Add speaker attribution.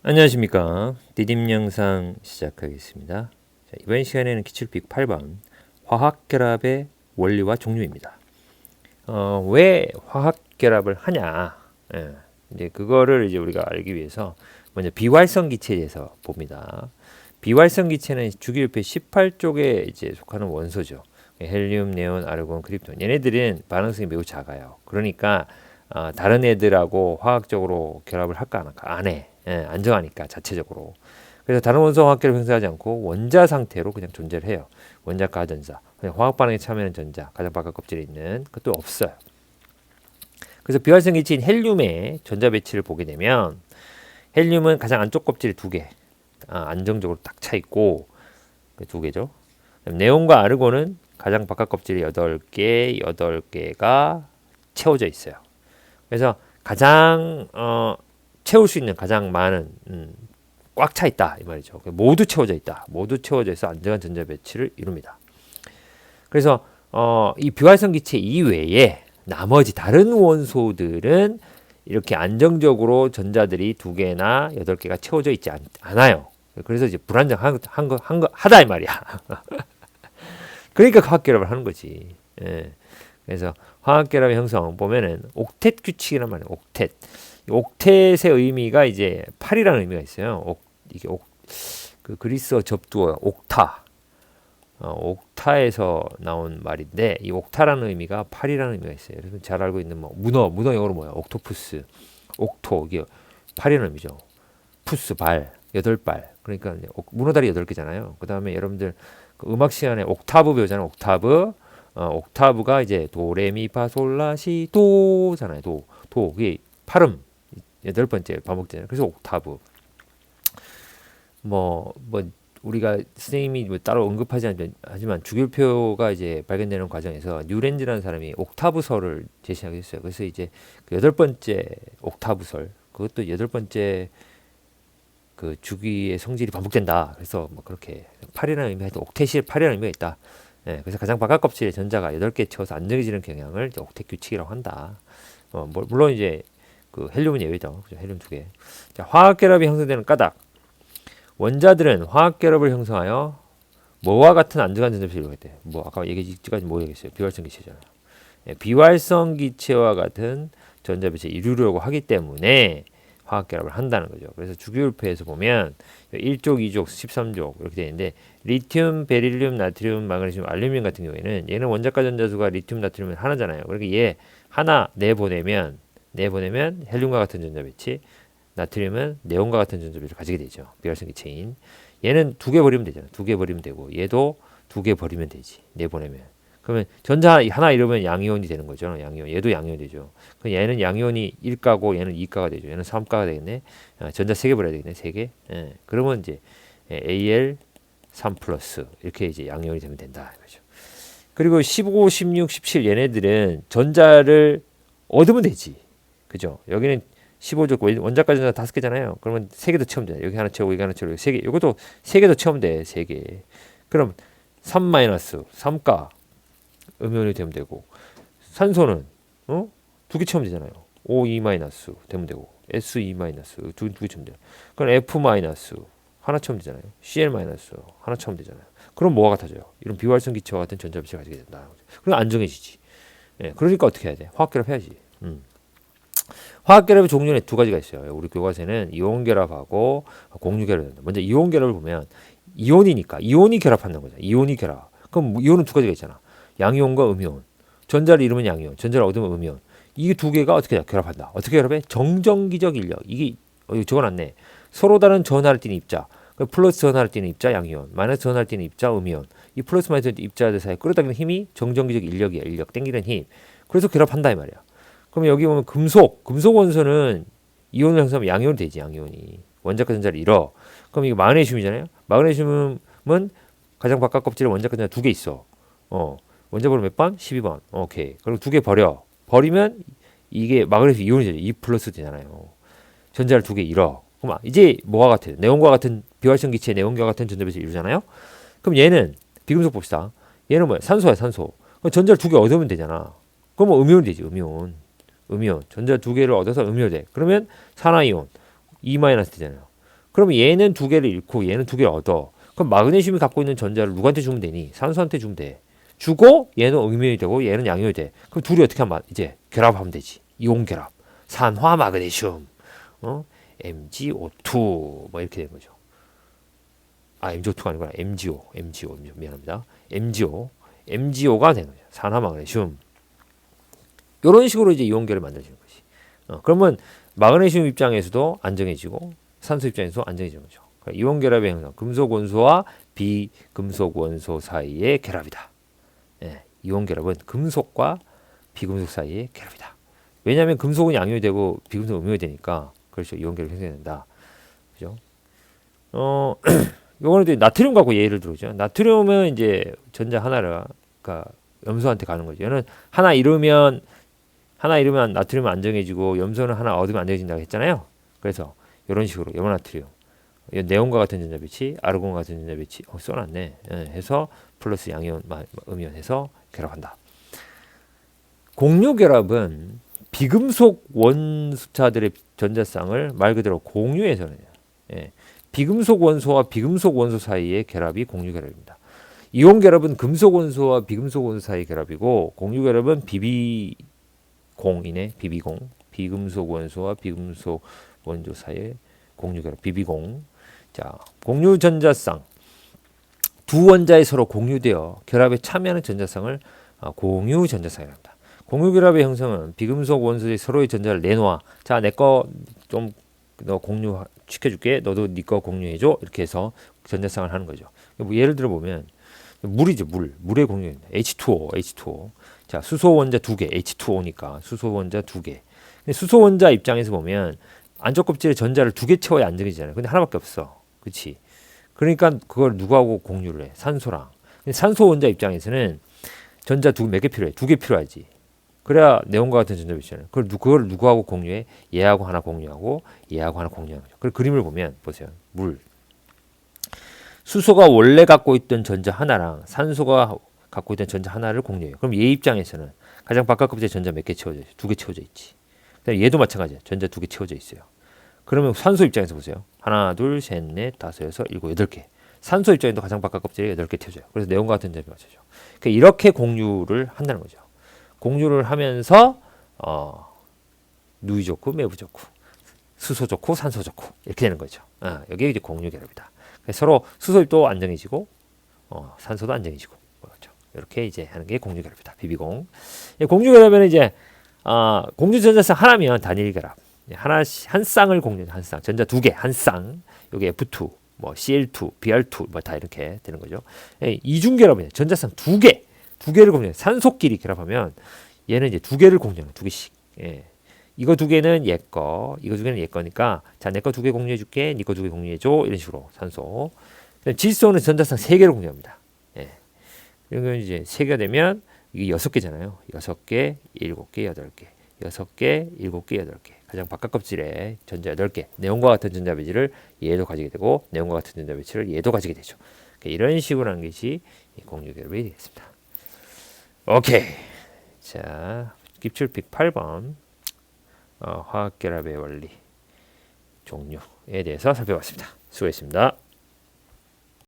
Speaker 1: 안녕하십니까. 디딤 영상 시작하겠습니다. 자, 이번 시간에는 기출픽 8번 화학결합의 원리와 종류입니다. 왜 화학결합을 하냐? 예, 이제 그거를 이제 우리가 알기 위해서 먼저 비활성 기체에 대해서 봅니다. 비활성 기체는 주기율표 18쪽에 이제 속하는 원소죠. 헬륨, 네온, 아르곤, 크립톤. 얘네들은 반응성이 매우 작아요. 그러니까 다른 애들하고 화학적으로 결합을 할까 안 할까? 안 해. 예, 안 정하니까 자체적으로. 그래서 다른 원소 화학결을 형성하지 않고 원자 상태로 그냥 존재를 해요. 원자 가전자. 그냥 화학 반응에 참여하는 전자, 가장 바깥 껍질에 있는 것도 없어요. 그래서 비활성 기체인 헬륨의 전자 배치를 보게 되면 헬륨은 가장 안쪽 껍질이 두 개, 안정적으로 딱 차 있고 두 개죠. 네온과 아르곤은 가장 바깥 껍질이 8개가 채워져 있어요. 그래서 가장 채울 수 있는 가장 많은 꽉 차 있다 이 말이죠. 모두 채워져 있다. 모두 채워져 있어 안정한 전자 배치를 이룹니다. 그래서 이 비활성 기체 이외에 나머지 다른 원소들은 이렇게 안정적으로 전자들이 2개나 8개가 채워져 있지 않아요. 그래서 이제 불안정하다 이 말이야. 그러니까 화학결합을 하는 거지. 예. 그래서 화학결합의 형성 보면은 옥텟 규칙이란 말이에요. 옥텟. 옥텟의 의미가 이제 8이라는 의미가 있어요. 이게 그 그리스어 접두어 옥타. 옥타에서 나온 말인데 이 옥타라는 의미가 8이라는 의미가 있어요. 여러분 잘 알고 있는 뭐 문어 영어로 뭐야? 옥토푸스, 옥토 이게 8이라는 의미죠. 푸스 발, 8발. 그러니까 문어다리 8개잖아요. 그다음에 여러분들 그 음악 시간에 옥타브 배우잖아요. 옥타브. 옥타브가 이제 도레미파솔라시 도잖아요. 도 그게 8음 8번째 반복되잖아요. 그래서 옥타브. 뭐 우리가 선생님이 뭐 따로 언급하지 하지만 주기율표가 이제 발견되는 과정에서 뉴렌즈라는 사람이 옥타브설을 제시하게 했어요. 그래서 이제 그 8번째 옥타브설 그것도 8번째 그 주기의 성질이 반복된다. 그래서 뭐 그렇게 8이라는 의미가 있다. 옥텟이 8이라는 의미가 있다. 예, 그래서 가장 바깥 껍질에 전자가 8개 채워서 안정해지는 경향을 옥텟 규칙이라고 한다. 물론 이제 그 헬륨은 예외죠. 그죠? 헬륨 2개. 자, 화학결합이 형성되는 까닭. 원자들은 화학결합을 형성하여 뭐와 같은 안정한 전자배치를 이루게 돼. 뭐 아까 얘기까지 뭐 얘기했어요. 비활성 기체잖아요. 예, 비활성 기체와 같은 전자배치를 이루려고 하기 때문에 화학결합을 한다는 거죠. 그래서 주기율표에서 보면 1족, 2족, 13족 이렇게 되는데 리튬, 베릴륨, 나트륨, 마그네슘, 알루미늄 같은 경우에는 얘는 원자가 전자수가 리튬, 나트륨은 하나잖아요. 그러니까 얘 하나 내보내면 헬륨과 같은 전자 배치, 나트륨은 네온과 같은 전자 배치를 가지게 되죠. 비활성 기체인. 얘는 2개 버리면 되잖아요. 2개 버리면 되고 얘도 2개 버리면 되지. 내보내면. 그러면 전자 하나 잃으면 양이온이 되는 거죠. 양이온. 얘도 양이온이 되죠. 그럼 얘는 양이온이 1가고 얘는 2가가 되죠. 얘는 3가가 되겠네. 전자 3개 버려야 되겠네. 3개. 예. 그러면 이제 Al 3 플러스 이렇게 이제 양이온이 되면 된다. 이거죠. 그리고 15, 16, 17 얘네들은 전자를 얻으면 되지. 그죠? 여기는 15족 원자가 전자 5개잖아요. 그러면 3개 더 채우면 돼. 여기 하나 채우고 여기 하나 채우고 3개. 이것도 3개 더 채우면 돼. 3개. 그럼 3 마이너스 3가 음이온이 되면 되고 산소는 2개 채우면 되잖아요. O2 마이너스 되면 되고 S2 마이너스 2개 채우면 돼요. 그럼 F 마이너스 하나 채우면 되잖아요. Cl 마이너스 하나 채우면 되잖아요. 그럼 뭐가 같아져요? 이런 비활성 기체와 같은 전자 배치를 가지게 된다. 그럼 안정해지지. 예, 그러니까 어떻게 해야 돼? 화학결합 해야지. 화학결합의 종류는 2가지가 있어요. 우리 교과서에는 이온결합하고 공유결합. 먼저 이온결합을 보면 이온이니까 이온이 결합하는 거죠. 이온이 결합. 그럼 이온은 2가지가 있잖아. 양이온과 음이온. 전자를 잃으면 양이온, 전자를 얻으면 음이온. 이 2개가 어떻게 결합한다? 어떻게 결합해? 정전기적 인력. 이게 적어놨네. 서로 다른 전하를 띠는 입자. 플러스 전하를 띠는 입자 양이온, 마이너스 전하를 띠는 입자 음이온. 이 플러스 마이너스 입자들 사이에 끌어당기는 힘이 정전기적 인력이야. 인력, 당기는 힘. 그래서 결합한다 이 말이야. 그럼 여기 보면 금속 원소는 이온을 형성하면 양이온이 되지. 양이온이 원자과 전자를 잃어. 그럼 이거 마그네슘이잖아요. 마그네슘은 가장 바깥 껍질에 원자과 전자 2개 있어. 원자 번호 몇 번? 12번. 오케이. 그리고 2개 버리면 이게 마그네슘 이온이 되죠. 2 플러스 되잖아요. 전자를 2개 잃어. 그럼 이제 뭐와 같아요? 네온과 같은 비활성 기체의 네온과 같은 전자 배치를 이루잖아요. 그럼 얘는 비금속 봅시다. 얘는 뭐야? 산소야, 산소. 그럼 전자를 2개 얻으면 되잖아. 그럼 뭐 음이온이 되지. 음이온. 전자 2개를 얻어서 음이온 돼. 그러면 산화이온 2 마이너스 되잖아요. 그럼 얘는 두 개를 잃고 얘는 두 개를 얻어. 그럼 마그네슘이 갖고 있는 전자를 누구한테 주면 되니? 산소한테 주면 돼. 주고 얘는 음이온이 되고 얘는 양이온이 돼. 그럼 둘이 어떻게 하면 이제 결합하면 되지. 이온 결합. 산화 마그네슘. MgO2 뭐 이렇게 된 거죠. 아, MgO2가 아니구나. MgO. 미안합니다. MgO가 된 거죠. 산화 마그네슘. 이런 식으로 이제 이온 결합이 만들어지는 거지. 그러면 마그네슘 입장에서도 안정해지고 산소 입장에서도 안정해지는 거죠. 그러니까 이온 결합의 형성, 금속 원소와 비금속 원소 사이의 결합이다. 예, 이온 결합은 금속과 비금속 사이의 결합이다. 왜냐하면 금속은 양이온이 되고 비금속은 음이온이 되니까 그렇죠. 이온 결합이 형성된다. 그죠? 요거는 나트륨 갖고 예를 들어죠. 나트륨은 이제 전자 하나를 그러니까 염소한테 가는 거죠. 얘는 하나 잃으면 나트륨은 안정해지고 염소는 하나 얻으면 안정해진다고 했잖아요. 그래서 이런 식으로 염화나트륨, 네온과 같은 전자 배치, 아르곤과 같은 전자 배치 써놨네. 해서 플러스 양이온, 음이온 해서 결합한다. 공유 결합은 비금속 원소차들의 전자쌍을 말 그대로 공유해서는 비금속 원소와 비금속 원소 사이의 결합이 공유 결합입니다. 이온 결합은 금속 원소와 비금속 원소 사이의 결합이고 공유 결합은 비비공이네. 비금속 원소와 비금속 원소 사이의 공유 결합 비비공. 자, 공유 전자쌍 두 원자에 서로 공유되어 결합에 참여하는 전자쌍을 공유 전자쌍이라고 합니다. 공유 결합의 형성은 비금속 원소의 서로의 전자를 내놓아. 자, 내 거 좀 너 공유 시켜줄게. 너도 네 거 공유해줘. 이렇게 해서 전자쌍을 하는 거죠. 뭐 예를 들어 보면 물이죠. 물의 공유입니다. H2O. 자, 수소 원자 두 개. H2O니까 수소 원자 두 개. 근데 수소 원자 입장에서 보면 안쪽 껍질에 전자를 두 개 채워야 안정해지잖아요. 근데 하나밖에 없어. 그렇지? 그러니까 그걸 누구하고 공유를 해? 산소랑. 근데 산소 원자 입장에서는 전자 몇 개 필요해? 두 개 필요하지. 그래야 네온과 같은 전자 배치잖아요. 그걸 누구하고 공유해? 얘하고 하나 공유하고 얘하고 하나 공유하는 거죠. 그 그림을 보면 보세요. 물. 수소가 원래 갖고 있던 전자 하나랑 산소가 갖고 있던 전자 하나를 공유해요. 그럼 얘 입장에서는 가장 바깥 껍질에 전자 몇 개 채워져 있어요? 두 개 채워져 있지. 얘도 마찬가지야. 전자 두 개 채워져 있어요. 그러면 산소 입장에서 보세요. 하나, 둘, 셋, 넷, 다섯, 여섯, 일곱, 여덟 개. 산소 입장에도 가장 바깥 껍질에 8개 채워져요. 그래서 네온과 같은 점이 맞춰져. 그러니까 이렇게 공유를 한다는 거죠. 공유를 하면서 누이 좋고 매부 좋고 수소 좋고 산소 좋고 이렇게 되는 거죠. 여기 이제 공유 결합이다. 서로 수소도 안정해지고 산소도 안정해지고 그렇죠. 이렇게 이제 하는 게 공유 결합이다. 비비공. 공유 결합은 이제 공유 전자쌍 하나면 단일 결합. 한 쌍을 공유해 한 쌍. 전자 두 개 한 쌍. 여기 F2, 뭐 Cl2, Br2 뭐 다 이렇게 되는 거죠. 이중 결합이에요. 전자쌍 두 개를 공유해. 산소끼리 결합하면 얘는 이제 두 개를 공유하는 두 개씩. 이거 두 개는 얘 거, 이거 두 개는 얘 거니까 자, 내 거 두 개 공유해 줄게. 네 거 두 개 공유해 줘. 이런 식으로 산소. 질소는 전자쌍 세 개를 공유합니다. 그러면 이제 세 개가 되면 이게 6개잖아요. 6개, 7개, 8개. 6개, 7개, 8개. 가장 바깥 껍질에 전자 8개. 네온과 같은 전자 배치를 얘도 가지게 되고 네온과 같은 전자 배치를 얘도 가지게 되죠. 이런 식으로 하는 것이 공유 결합이 되겠습니다. 오케이. 자, 기출픽 8번 화학 결합의 원리 종류에 대해서 살펴봤습니다. 수고했습니다.